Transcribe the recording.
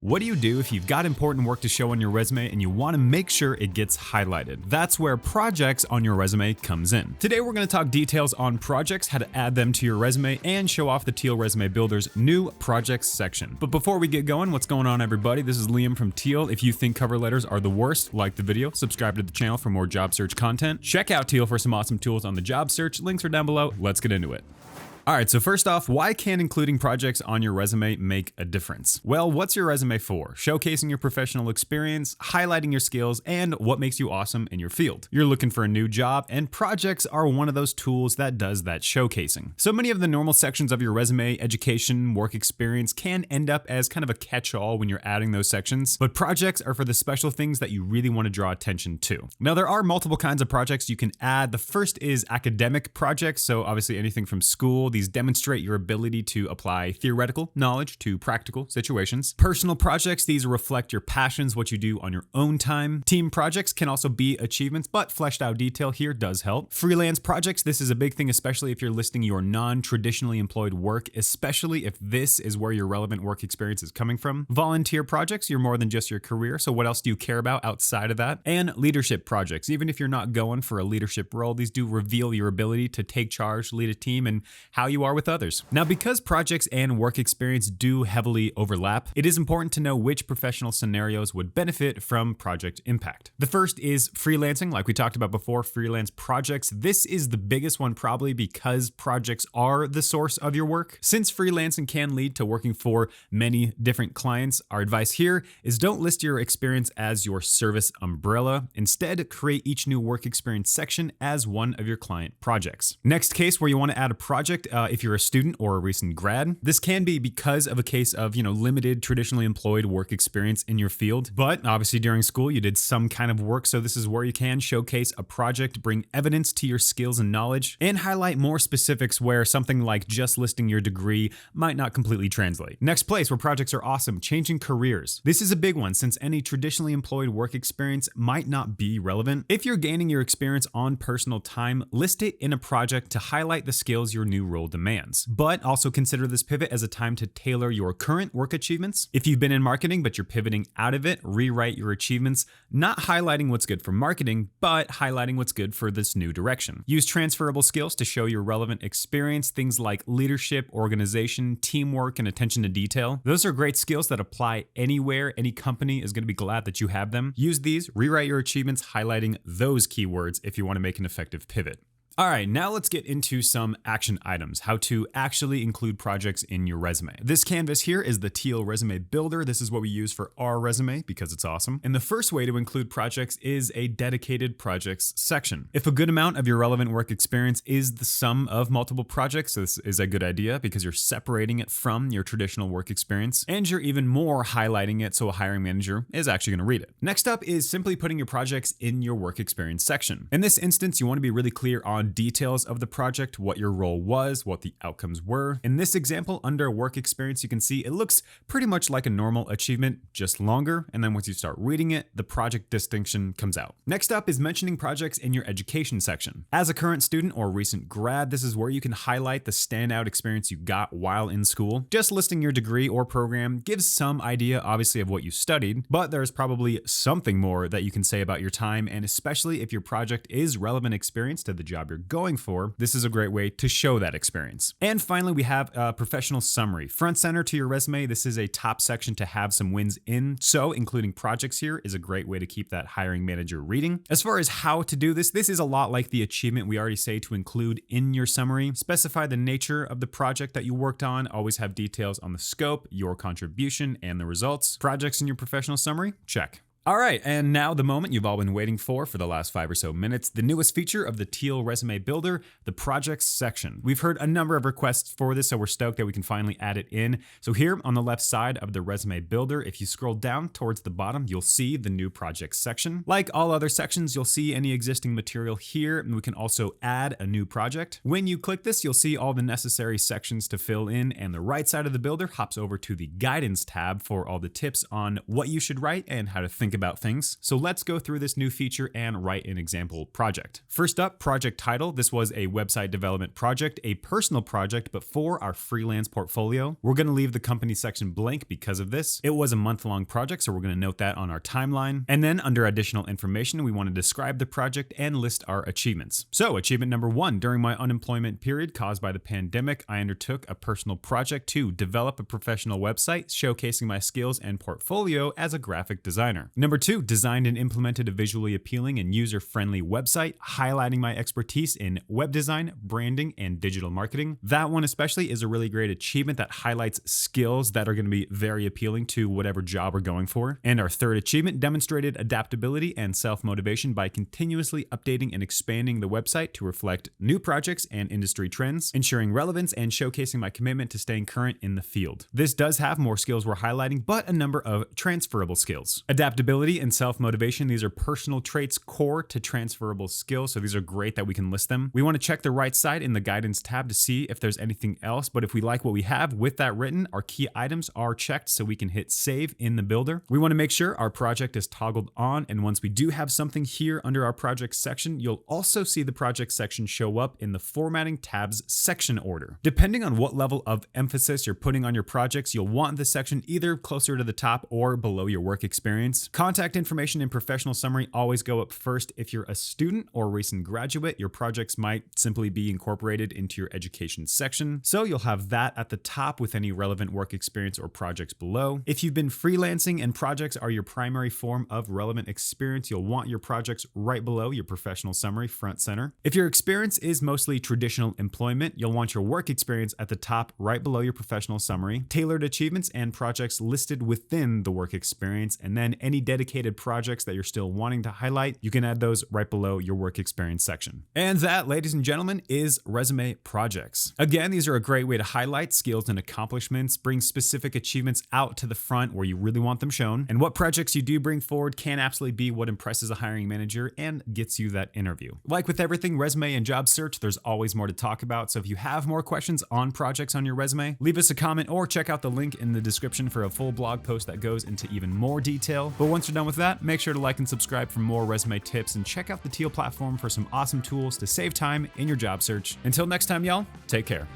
What do you do if you've got important work to show on your resume and you want to make sure it gets highlighted? That's where projects on your resume comes in. Today we're going to talk details on projects, how to add them to your resume, and show off the Teal Resume Builder's new projects section. But before we get going, what's going on everybody? This is Liam from Teal. If you think cover letters are the worst, like the video, subscribe to the channel for more job search content. Check out Teal for some awesome tools on the job search. Links are down below. Let's get into it. All right, so first off, why can including projects on your resume make a difference? Well, what's your resume for? Showcasing your professional experience, highlighting your skills, and what makes you awesome in your field. You're looking for a new job, and projects are one of those tools that does that showcasing. So many of the normal sections of your resume, education, work experience, can end up as kind of a catch-all when you're adding those sections, but projects are for the special things that you really want to draw attention to. Now, there are multiple kinds of projects you can add. The first is academic projects, so obviously anything from school. These demonstrate your ability to apply theoretical knowledge to practical situations. Personal projects, these reflect your passions, what you do on your own time. Team projects can also be achievements, but fleshed out detail here does help. Freelance projects, this is a big thing, especially if you're listing your non-traditionally employed work, especially if this is where your relevant work experience is coming from. Volunteer projects, you're more than just your career, so what else do you care about outside of that? And leadership projects, even if you're not going for a leadership role, these do reveal your ability to take charge, lead a team, and how you are with others. Now, because projects and work experience do heavily overlap, it is important to know which professional scenarios would benefit from project impact. The first is freelancing, like we talked about before, freelance projects. This is the biggest one probably because projects are the source of your work. Since freelancing can lead to working for many different clients, our advice here is don't list your experience as your service umbrella. Instead, create each new work experience section as one of your client projects. Next case where you want to add a project, if you're a student or a recent grad, this can be because of a case of, limited traditionally employed work experience in your field. But obviously during school, you did some kind of work. So this is where you can showcase a project, bring evidence to your skills and knowledge, and highlight more specifics where something like just listing your degree might not completely translate. Next place where projects are awesome, changing careers. This is a big one since any traditionally employed work experience might not be relevant. If you're gaining your experience on personal time, list it in a project to highlight the skills your new role demands. But also consider this pivot as a time to tailor your current work achievements. If you've been in marketing, but you're pivoting out of it, rewrite your achievements, not highlighting what's good for marketing, but highlighting what's good for this new direction. Use transferable skills to show your relevant experience, things like leadership, organization, teamwork, and attention to detail. Those are great skills that apply anywhere. Any company is going to be glad that you have them. Use these, rewrite your achievements, highlighting those keywords if you want to make an effective pivot. All right, now let's get into some action items, how to actually include projects in your resume. This canvas here is the Teal Resume Builder. This is what we use for our resume because it's awesome. And the first way to include projects is a dedicated projects section. If a good amount of your relevant work experience is the sum of multiple projects, this is a good idea because you're separating it from your traditional work experience and you're even more highlighting it so a hiring manager is actually going to read it. Next up is simply putting your projects in your work experience section. In this instance, you want to be really clear on details of the project, what your role was, what the outcomes were. In this example, under work experience, you can see it looks pretty much like a normal achievement, just longer. And then once you start reading it, the project distinction comes out. Next up is mentioning projects in your education section. As a current student or recent grad, this is where you can highlight the standout experience you got while in school. Just listing your degree or program gives some idea, obviously, of what you studied, but there's probably something more that you can say about your time. And especially if your project is relevant experience to the job you're going for, this is a great way to show that experience. And finally, we have a professional summary. Front center to your resume, this is a top section to have some wins in. So including projects here is a great way to keep that hiring manager reading. As far as how to do this, this is a lot like the achievement we already say to include in your summary. Specify the nature of the project that you worked on. Always have details on the scope, your contribution, and the results. Projects in your professional summary, check. All right, and now the moment you've all been waiting for the last 5 or so minutes, the newest feature of the Teal Resume Builder, the projects section. We've heard a number of requests for this, so we're stoked that we can finally add it in. So here on the left side of the Resume Builder, if you scroll down towards the bottom, you'll see the new projects section. Like all other sections, you'll see any existing material here, and we can also add a new project. When you click this, you'll see all the necessary sections to fill in, and the right side of the builder hops over to the Guidance tab for all the tips on what you should write and how to think about things. So let's go through this new feature and write an example project. First up, project title. This was a website development project, a personal project, but for our freelance portfolio. We're going to leave the company section blank because of this. It was a month-long project, so we're going to note that on our timeline. And then under additional information, we want to describe the project and list our achievements. So achievement number 1, during my unemployment period caused by the pandemic, I undertook a personal project to develop a professional website showcasing my skills and portfolio as a graphic designer. Number 2, designed and implemented a visually appealing and user-friendly website, highlighting my expertise in web design, branding, and digital marketing. That one especially is a really great achievement that highlights skills that are going to be very appealing to whatever job we're going for. And our third achievement, demonstrated adaptability and self-motivation by continuously updating and expanding the website to reflect new projects and industry trends, ensuring relevance and showcasing my commitment to staying current in the field. This does have more skills we're highlighting, but a number of transferable skills. Adaptability and self-motivation, these are personal traits core to transferable skills, so these are great that we can list them. We want to check the right side in the guidance tab to see if there's anything else, but if we like what we have with that written, our key items are checked so we can hit save in the builder. We want to make sure our project is toggled on, and once we do have something here under our project section, you'll also see the project section show up in the formatting tab's section order. Depending on what level of emphasis you're putting on your projects, you'll want this section either closer to the top or below your work experience. Contact information and professional summary always go up first. If you're a student or recent graduate, your projects might simply be incorporated into your education section. So you'll have that at the top with any relevant work experience or projects below. If you've been freelancing and projects are your primary form of relevant experience, you'll want your projects right below your professional summary, front center. If your experience is mostly traditional employment, you'll want your work experience at the top right below your professional summary, tailored achievements and projects listed within the work experience, and then any dedicated projects that you're still wanting to highlight, you can add those right below your work experience section. And that, ladies and gentlemen, is resume projects. Again, these are a great way to highlight skills and accomplishments, bring specific achievements out to the front where you really want them shown, and what projects you do bring forward can absolutely be what impresses a hiring manager and gets you that interview. Like with everything resume and job search, there's always more to talk about, so if you have more questions on projects on your resume, leave us a comment or check out the link in the description for a full blog post that goes into even more detail. But once you're done with that, make sure to like and subscribe for more resume tips and check out the Teal platform for some awesome tools to save time in your job search. Until next time, y'all, take care.